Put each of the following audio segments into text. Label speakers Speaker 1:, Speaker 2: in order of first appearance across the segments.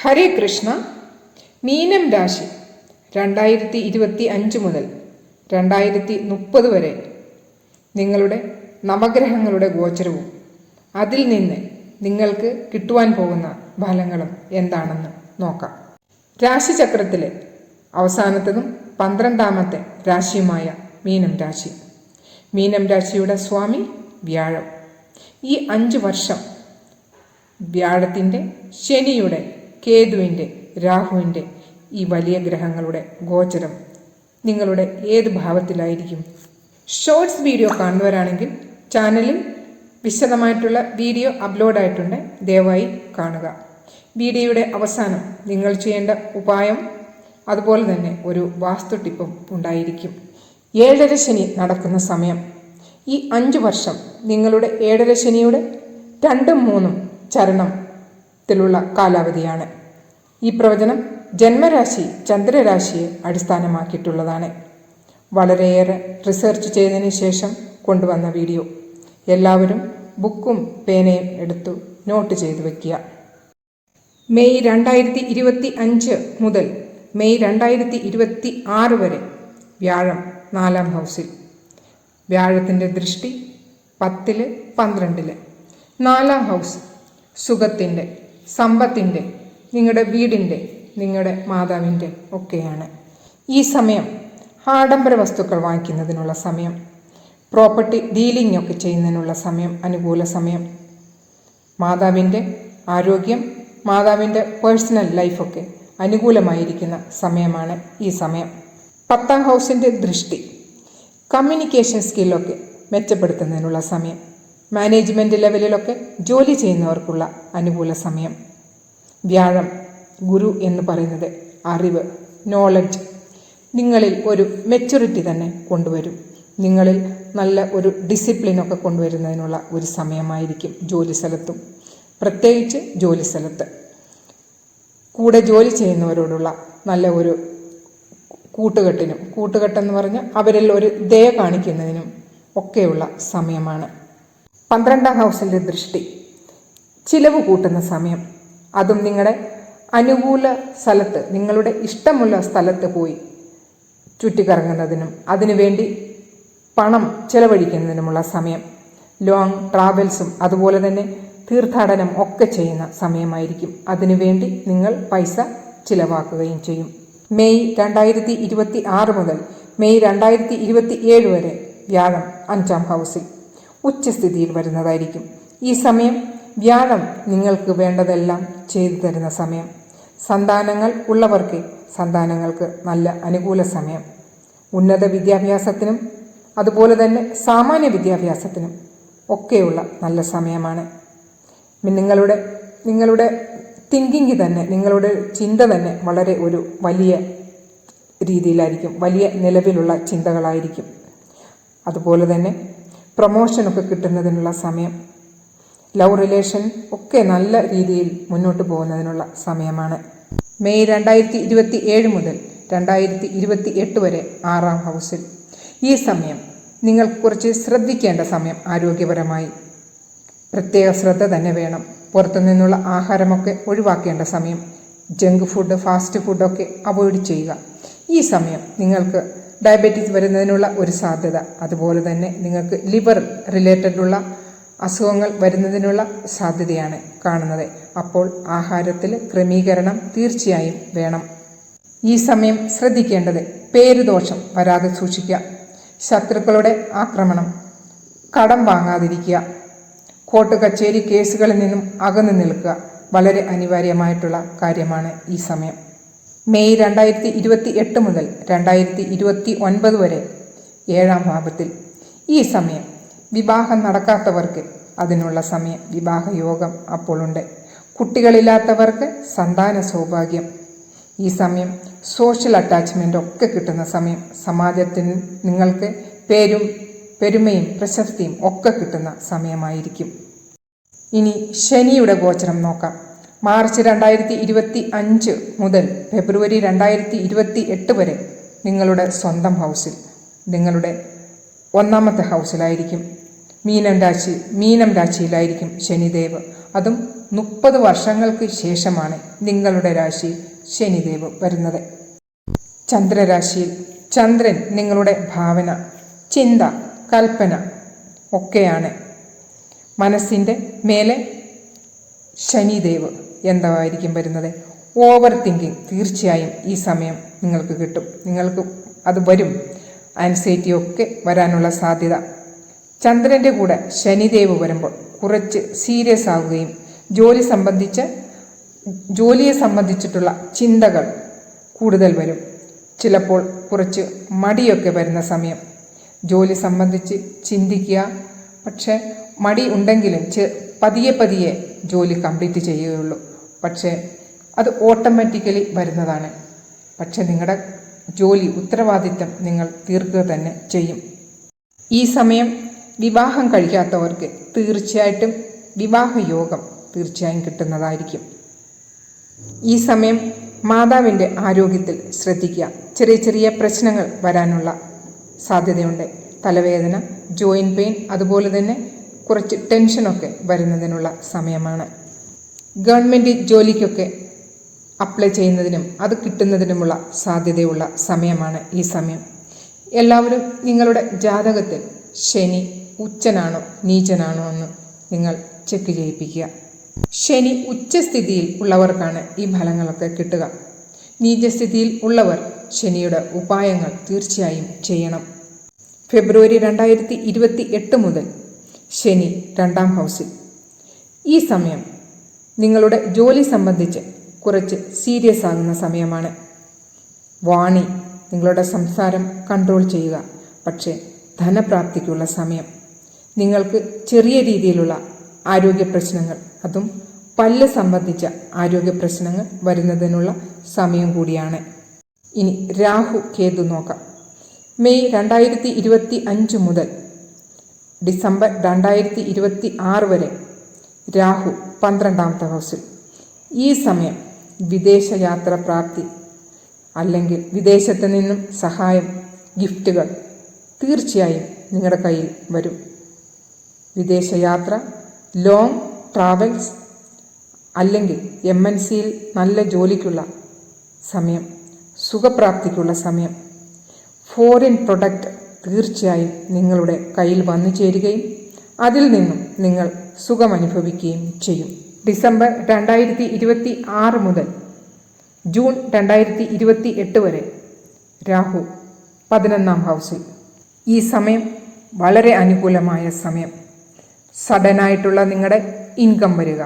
Speaker 1: ഹരേ കൃഷ്ണ. മീനം രാശി 2025 മുതൽ 2030 വരെ നിങ്ങളുടെ നവഗ്രഹങ്ങളുടെ ഗോചരവും അതിൽ നിന്ന് നിങ്ങൾക്ക് കിട്ടുവാൻ പോകുന്ന ഫലങ്ങളും എന്താണെന്ന് നോക്കാം. രാശിചക്രത്തിലെ അവസാനത്തതും 12ാമത്തെ രാശിയുമായ മീനം രാശി. മീനം രാശിയുടെ സ്വാമി വ്യാഴം. ഈ 5 വർഷം വ്യാഴത്തിൻ്റെ, ശനിയുടെ, കേതുവിൻ്റെ, രാഹുവിൻ്റെ ഈ വലിയ ഗ്രഹങ്ങളുടെ ഗോചരം നിങ്ങളുടെ ഏത് ഭാവത്തിലായിരിക്കും? ഷോർട്സ് വീഡിയോ കാണുന്നവരാണെങ്കിൽ ചാനലിൽ വിശദമായിട്ടുള്ള വീഡിയോ അപ്ലോഡ് ആയിട്ടുണ്ട്, ദയവായി കാണുക. വീഡിയോയുടെ അവസാനം നിങ്ങൾ ചെയ്യേണ്ട ഉപായം, അതുപോലെ തന്നെ ഒരു വാസ്തു ടിപ്പും ഉണ്ടായിരിക്കും. 7.5 ശനി നടക്കുന്ന സമയം. ഈ 5 വർഷം നിങ്ങളുടെ 7.5 ശനിയുടെ 2ഉം 3ഉം ചരണത്തിലുള്ള കാലാവധിയാണ്. ഈ പ്രവചനം ജന്മരാശി ചന്ദ്രരാശിയെ അടിസ്ഥാനമാക്കിയിട്ടുള്ളതാണ്. വളരെയേറെ റിസർച്ച് ചെയ്തതിന് ശേഷം കൊണ്ടുവന്ന വീഡിയോ. എല്ലാവരും ബുക്കും പേനയും എടുത്തു നോട്ട് ചെയ്തു വയ്ക്കുക. മെയ് 2025 മുതൽ മെയ് 2026 വരെ വ്യാഴം 4ാം ഹൗസിൽ. വ്യാഴത്തിൻ്റെ ദൃഷ്ടി 10, 12. 4ാം ഹൗസ് സുഖത്തിൻ്റെ, സമ്പത്തിൻ്റെ, നിങ്ങളുടെ വീടിൻ്റെ, നിങ്ങളുടെ മാതാവിൻ്റെ ഒക്കെയാണ്. ഈ സമയം ആഡംബര വസ്തുക്കൾ വാങ്ങിക്കുന്നതിനുള്ള സമയം, പ്രോപ്പർട്ടി ഡീലിംഗ് ഒക്കെ ചെയ്യുന്നതിനുള്ള സമയം, അനുകൂല സമയം. മാതാവിൻ്റെ ആരോഗ്യം, മാതാവിൻ്റെ പേഴ്സണൽ ലൈഫൊക്കെ അനുകൂലമായിരിക്കുന്ന സമയമാണ് ഈ സമയം. 10ാം ഹൗസിൻ്റെ ദൃഷ്ടി കമ്മ്യൂണിക്കേഷൻ സ്കില്ലൊക്കെ മെച്ചപ്പെടുത്തുന്നതിനുള്ള സമയം, മാനേജ്മെൻറ്റ് ലെവലിലൊക്കെ ജോലി ചെയ്യുന്നവർക്കുള്ള അനുകൂല സമയം. വ്യാഴം, ഗുരു എന്ന് പറയുന്നത് അറിവ്, നോളജ്. നിങ്ങളിൽ ഒരു മെച്യൂരിറ്റി തന്നെ കൊണ്ടുവരും. നിങ്ങളിൽ നല്ല ഒരു ഡിസിപ്ലിനൊക്കെ കൊണ്ടുവരുന്നതിനുള്ള ഒരു സമയമായിരിക്കും ജോലി സ്ഥലത്തും. പ്രത്യേകിച്ച് ജോലി സ്ഥലത്ത് കൂടെ ജോലി ചെയ്യുന്നവരോടുള്ള നല്ല ഒരു കൂട്ടുകെട്ടെന്ന് പറഞ്ഞാൽ അവരിൽ ഒരു ദയ കാണിക്കുന്നതിനും ഒക്കെയുള്ള സമയമാണ്. 12ാം ഹൗസിൻ്റെ ദൃഷ്ടി ചിലവ് കൂട്ടുന്ന സമയം. അതും നിങ്ങളുടെ അനുകൂല സ്ഥലത്ത്, നിങ്ങളുടെ ഇഷ്ടമുള്ള സ്ഥലത്ത് പോയി ചുറ്റിക്കറങ്ങുന്നതിനും അതിനുവേണ്ടി പണം ചെലവഴിക്കുന്നതിനുമുള്ള സമയം. ലോങ് ട്രാവൽസും അതുപോലെ തന്നെ തീർത്ഥാടനം ഒക്കെ ചെയ്യുന്ന സമയമായിരിക്കും. അതിനുവേണ്ടി നിങ്ങൾ പൈസ ചിലവാക്കുകയും ചെയ്യും. മെയ് 2026 മുതൽ മെയ് 2027 വരെ വ്യാഴം 5ാം ഹൗസിൽ ഉച്ചസ്ഥിതിയിൽ വരുന്നതായിരിക്കും. ഈ സമയം വ്യാഴം നിങ്ങൾക്ക് വേണ്ടതെല്ലാം ചെയ്തു തരുന്ന സമയം. സന്താനങ്ങൾ ഉള്ളവർക്ക് സന്താനങ്ങൾക്ക് നല്ല അനുകൂല സമയം. ഉന്നത വിദ്യാഭ്യാസത്തിനും അതുപോലെ തന്നെ സാമാന്യ വിദ്യാഭ്യാസത്തിനും ഒക്കെയുള്ള നല്ല സമയമാണ്. നിങ്ങളുടെ തിങ്കിങ് തന്നെ, നിങ്ങളുടെ ചിന്ത തന്നെ വളരെ ഒരു വലിയ രീതിയിലായിരിക്കും, വലിയ നിലവിലുള്ള ചിന്തകളായിരിക്കും. അതുപോലെ തന്നെ പ്രൊമോഷനൊക്കെ കിട്ടുന്നതിനുള്ള സമയം. ലവ് റിലേഷൻ ഒക്കെ നല്ല രീതിയിൽ മുന്നോട്ട് പോകുന്നതിനുള്ള സമയമാണ്. മെയ് 2027 മുതൽ 2028 വരെ 6ാം ഹൗസിൽ. ഈ സമയം നിങ്ങൾ കുറച്ച് ശ്രദ്ധിക്കേണ്ട സമയം. ആരോഗ്യപരമായി പ്രത്യേക ശ്രദ്ധ തന്നെ വേണം. പുറത്തുനിന്നുള്ള ആഹാരമൊക്കെ ഒഴിവാക്കേണ്ട സമയം. ജങ്ക് ഫുഡ്, ഫാസ്റ്റ് ഫുഡൊക്കെ അവോയ്ഡ് ചെയ്യുക. ഈ സമയം നിങ്ങൾക്ക് ഡയബറ്റീസ് വരുന്നതിനുള്ള ഒരു സാധ്യത, അതുപോലെ തന്നെ നിങ്ങൾക്ക് ലിവർ റിലേറ്റഡുള്ള അസുഖങ്ങൾ വരുന്നതിനുള്ള സാധ്യതയാണ് കാണുന്നത്. അപ്പോൾ ആഹാരത്തിൽ ക്രമീകരണം തീർച്ചയായും വേണം. ഈ സമയം ശ്രദ്ധിക്കേണ്ടത് പേരുദോഷം വരാതെ സൂക്ഷിക്കുക. ശത്രുക്കളുടെ ആക്രമണം, കടം വാങ്ങാതിരിക്കുക, കോർട്ട് കച്ചേരി കേസുകളിൽ നിന്നും അകന്നു നിൽക്കുക വളരെ അനിവാര്യമായിട്ടുള്ള കാര്യമാണ് ഈ സമയം. മെയ് 2028 മുതൽ 2029 വരെ 7ാം ഭാവത്തിൽ. ഈ സമയം വിവാഹം നടക്കാത്തവർക്ക് അതിനുള്ള സമയം. വിവാഹയോഗം അപ്പോഴുണ്ട്. കുട്ടികളില്ലാത്തവർക്ക് സന്താന സൗഭാഗ്യം. ഈ സമയം സോഷ്യൽ അറ്റാച്ച്മെൻ്റ് ഒക്കെ കിട്ടുന്ന സമയം. സമാജത്തിന് നിങ്ങൾക്ക് പെരുമയും പ്രശസ്തിയും ഒക്കെ കിട്ടുന്ന സമയമായിരിക്കും. ഇനി ശനിയുടെ ഗോചരം നോക്കാം. മാർച്ച് 2025 മുതൽ ഫെബ്രുവരി 2028 വരെ നിങ്ങളുടെ സ്വന്തം ഹൗസിൽ, നിങ്ങളുടെ 1ാമത്തെ ഹൗസിലായിരിക്കും. മീനം രാശിയിലായിരിക്കും ശനിദേവ്. അതും 30 വർഷങ്ങൾക്ക് ശേഷമാണ് നിങ്ങളുടെ രാശിയിൽ ശനിദേവ് വരുന്നത്. ചന്ദ്രരാശിയിൽ ചന്ദ്രൻ നിങ്ങളുടെ ഭാവന, ചിന്ത, കൽപ്പന ഒക്കെയാണ്. മനസ്സിൻ്റെ മേലെ ശനിദേവ് എന്തായിരിക്കും വരുന്നത്? ഓവർ തിങ്കിങ് തീർച്ചയായും ഈ സമയം നിങ്ങൾക്ക് കിട്ടും. നിങ്ങൾക്ക് അത് വരും. ആൻസൈറ്റി ഒക്കെ വരാനുള്ള സാധ്യത. ചന്ദ്രൻ്റെ കൂടെ ശനിദേവ് വരുമ്പോൾ കുറച്ച് സീരിയസ് ആവുകയും ജോലിയെ സംബന്ധിച്ചിട്ടുള്ള ചിന്തകൾ കൂടുതൽ വരും. ചിലപ്പോൾ കുറച്ച് മടിയൊക്കെ വരുന്ന സമയം. ജോലി സംബന്ധിച്ച് ചിന്തിക്കുക, പക്ഷേ മടി ഉണ്ടെങ്കിലും പതിയെ ജോലി കംപ്ലീറ്റ് ചെയ്യുകയുള്ളൂ. പക്ഷേ അത് ഓട്ടോമാറ്റിക്കലി വരുന്നതാണ്. പക്ഷെ നിങ്ങളുടെ ജോലി ഉത്തരവാദിത്തം നിങ്ങൾ തീർക്കുക തന്നെ ചെയ്യും. ഈ സമയം വിവാഹം കഴിക്കാത്തവർക്ക് തീർച്ചയായിട്ടും വിവാഹയോഗം തീർച്ചയായും കിട്ടുന്നതായിരിക്കും. ഈ സമയം മാതാവിൻ്റെ ആരോഗ്യത്തിൽ ശ്രദ്ധിക്കുക. ചെറിയ പ്രശ്നങ്ങൾ വരാനുള്ള സാധ്യതയുണ്ട്. തലവേദന, ജോയിൻറ്റ് പെയിൻ, അതുപോലെ തന്നെ കുറച്ച് ടെൻഷനൊക്കെ വരുന്നതിനുള്ള സമയമാണ്. ഗവൺമെൻറ് ജോലിക്കൊക്കെ അപ്ലൈ ചെയ്യുന്നതിനും അത് കിട്ടുന്നതിനുമുള്ള സാധ്യതയുള്ള സമയമാണ് ഈ സമയം. എല്ലാവരും നിങ്ങളുടെ ജാതകത്തിൽ ശനി ഉച്ചനാണോ നീചനാണോ എന്ന് നിങ്ങൾ ചെക്ക് ചെയ്യിപ്പിക്കുക. ശനി ഉച്ചസ്ഥിതിയിൽ ഉള്ളവർക്കാണ് ഈ ഫലങ്ങളൊക്കെ കിട്ടുക. നീചസ്ഥിതിയിൽ ഉള്ളവർ ശനിയുടെ ഉപായങ്ങൾ തീർച്ചയായും ചെയ്യണം. ഫെബ്രുവരി 2028 മുതൽ ശനി 2ാം ഹൗസിൽ. ഈ സമയം നിങ്ങളുടെ ജോലി സംബന്ധിച്ച് കുറച്ച് സീരിയസ് ആകുന്ന സമയമാണ്. വാണി, നിങ്ങളുടെ സംസാരം കൺട്രോൾ ചെയ്യുക. പക്ഷേ ധനപ്രാപ്തിക്കുള്ള സമയം. നിങ്ങൾക്ക് ചെറിയ രീതിയിലുള്ള ആരോഗ്യ പ്രശ്നങ്ങൾ, അതും പല്ല് സംബന്ധിച്ച ആരോഗ്യ പ്രശ്നങ്ങൾ വരുന്നതിനുള്ള സമയം കൂടിയാണ്. ഇനി രാഹു കേതു നോക്കാം. മെയ് 2025 മുതൽ ഡിസംബർ 2026 വരെ രാഹു 12ാമത്തെ ഹൗസിൽ. ഈ സമയം വിദേശയാത്ര പ്രാപ്തി, അല്ലെങ്കിൽ വിദേശത്ത് നിന്നും സഹായം, ഗിഫ്റ്റുകൾ തീർച്ചയായും നിങ്ങളുടെ കയ്യിൽ വരും. വിദേശയാത്ര, ലോങ് ട്രാവൽസ്, അല്ലെങ്കിൽ MNCയിൽ നല്ല ജോലിക്കുള്ള സമയം, സുഖപ്രാപ്തിക്കുള്ള സമയം, ഫോറിൻ പ്രൊഡക്റ്റ് തീർച്ചയായും നിങ്ങളുടെ കയ്യിൽ വന്നു ചേരുകയും അതിൽ നിന്നും നിങ്ങൾ സുഖമനുഭവിക്കുകയും ചെയ്യും. ഡിസംബർ 2026 മുതൽ ജൂൺ 2028 വരെ രാഹു 11ാം ഹൗസിൽ. ഈ സമയം വളരെ അനുകൂലമായ സമയം. സഡനായിട്ടുള്ള നിങ്ങളുടെ ഇൻകം വരിക,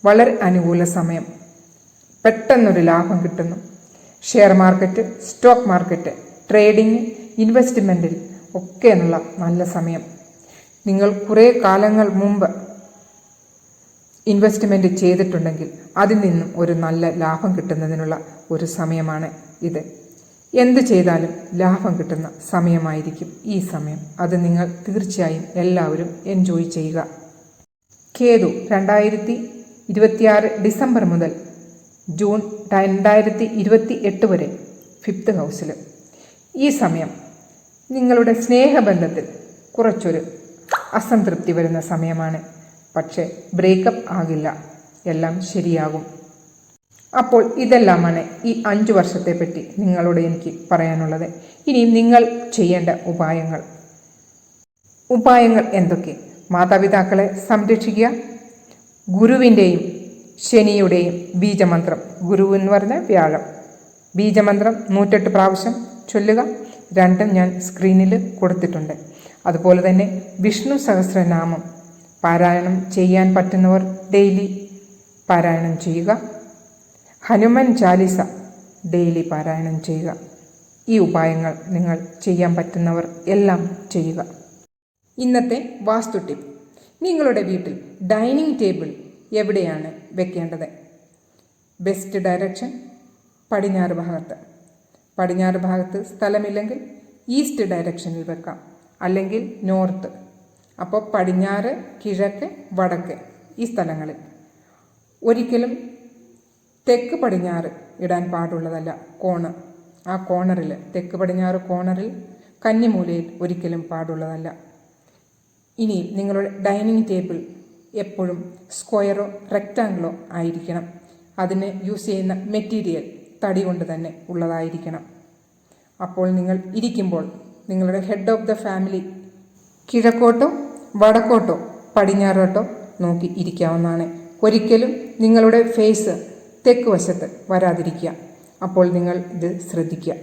Speaker 1: വളരെ അനുകൂല സമയം. പെട്ടെന്നൊരു ലാഭം കിട്ടുന്നു. Share market, stock market, trading, ഇൻവെസ്റ്റ്മെൻറ്റിൽ ഒക്കെയുള്ള നല്ല സമയം. നിങ്ങൾ കുറേ കാലങ്ങൾ മുമ്പ് ഇൻവെസ്റ്റ്മെൻറ്റ് ചെയ്തിട്ടുണ്ടെങ്കിൽ അതിൽ നിന്നും ഒരു നല്ല ലാഭം കിട്ടുന്നതിനുള്ള ഒരു സമയമാണ് ഇത്. എന്ത് ചെയ്താലും ലാഭം കിട്ടുന്ന സമയമായിരിക്കും ഈ സമയം. അത് നിങ്ങൾ തീർച്ചയായും എല്ലാവരും എൻജോയ് ചെയ്യുക. കേതു 2026 ഡിസംബർ മുതൽ ജൂൺ 2028 വരെ 5th ഹൗസിൽ. ഈ സമയം നിങ്ങളുടെ സ്നേഹബന്ധത്തിൽ കുറച്ചൊരു അസംതൃപ്തി വരുന്ന സമയമാണ്. പക്ഷേ ബ്രേക്കപ്പ് ആകില്ല, എല്ലാം ശരിയാകും. അപ്പോൾ ഇതെല്ലാമാണ് ഈ 5 വർഷത്തെ പറ്റി നിങ്ങളോട് എനിക്ക് പറയാനുള്ളത്. ഇനി നിങ്ങൾ ചെയ്യേണ്ട ഉപായങ്ങൾ എന്തൊക്കെ? മാതാപിതാക്കളെ സംരക്ഷിക്കുക. ഗുരുവിൻ്റെയും ശനിയുടെയും ബീജമന്ത്രം, ഗുരു എന്ന് പറഞ്ഞാൽ വ്യാഴം, ബീജമന്ത്രം 108 പ്രാവശ്യം ചൊല്ലുക. 2 ഞാൻ സ്ക്രീനിൽ കൊടുത്തിട്ടുണ്ട്. അതുപോലെ തന്നെ വിഷ്ണു സഹസ്രനാമം പാരായണം ചെയ്യാൻ പറ്റുന്നവർ ഡെയിലി പാരായണം ചെയ്യുക. ഹനുമാൻ ചാലിസ ഡെയിലി പാരായണം ചെയ്യുക. ഈ ഉപായങ്ങൾ നിങ്ങൾ ചെയ്യാൻ പറ്റുന്നവർ എല്ലാം ചെയ്യുക. ഇന്നത്തെ വാസ്തു ടിപ്പ്: നിങ്ങളുടെ വീട്ടിൽ ഡൈനിങ് ടേബിൾ എവിടെയാണ് വെക്കേണ്ടത്? ബെസ്റ്റ് ഡയറക്ഷൻ പടിഞ്ഞാറ് ഭാഗത്ത്. പടിഞ്ഞാറ് ഭാഗത്ത് സ്ഥലമില്ലെങ്കിൽ ഈസ്റ്റ് ഡയറക്ഷനിൽ വെക്കാം, അല്ലെങ്കിൽ നോർത്ത്. അപ്പോൾ പടിഞ്ഞാറ്, കിഴക്ക്, വടക്ക് ഈ സ്ഥലങ്ങളിൽ. ഒരിക്കലും തെക്ക് പടിഞ്ഞാറ് ഇടാൻ പാടുള്ളതല്ല. ആ കോണറിൽ, തെക്ക് പടിഞ്ഞാറ് കോണറിൽ, കന്നിമൂലയിൽ ഒരിക്കലും പാടുള്ളതല്ല. ഇനി നിങ്ങളുടെ ഡൈനിങ് ടേബിൾ എപ്പോഴും സ്ക്വയറോ റെക്റ്റാങ്കിളോ ആയിരിക്കണം. അതിന് യൂസ് ചെയ്യുന്ന മെറ്റീരിയൽ തടി കൊണ്ട് തന്നെ ഉള്ളതായിരിക്കണം. അപ്പോൾ നിങ്ങൾ ഇരിക്കുമ്പോൾ നിങ്ങളുടെ ഹെഡ് ഓഫ് ദ ഫാമിലി കിഴക്കോട്ടോ വടക്കോട്ടോ പടിഞ്ഞാറോട്ടോ നോക്കി ഇരിക്കാവുന്നതാണ്. ഒരിക്കലും നിങ്ങളുടെ ഫേസ് തെക്ക് വശത്ത് വരാതിരിക്കുക. അപ്പോൾ നിങ്ങൾ ഇത് ശ്രദ്ധിക്കുക.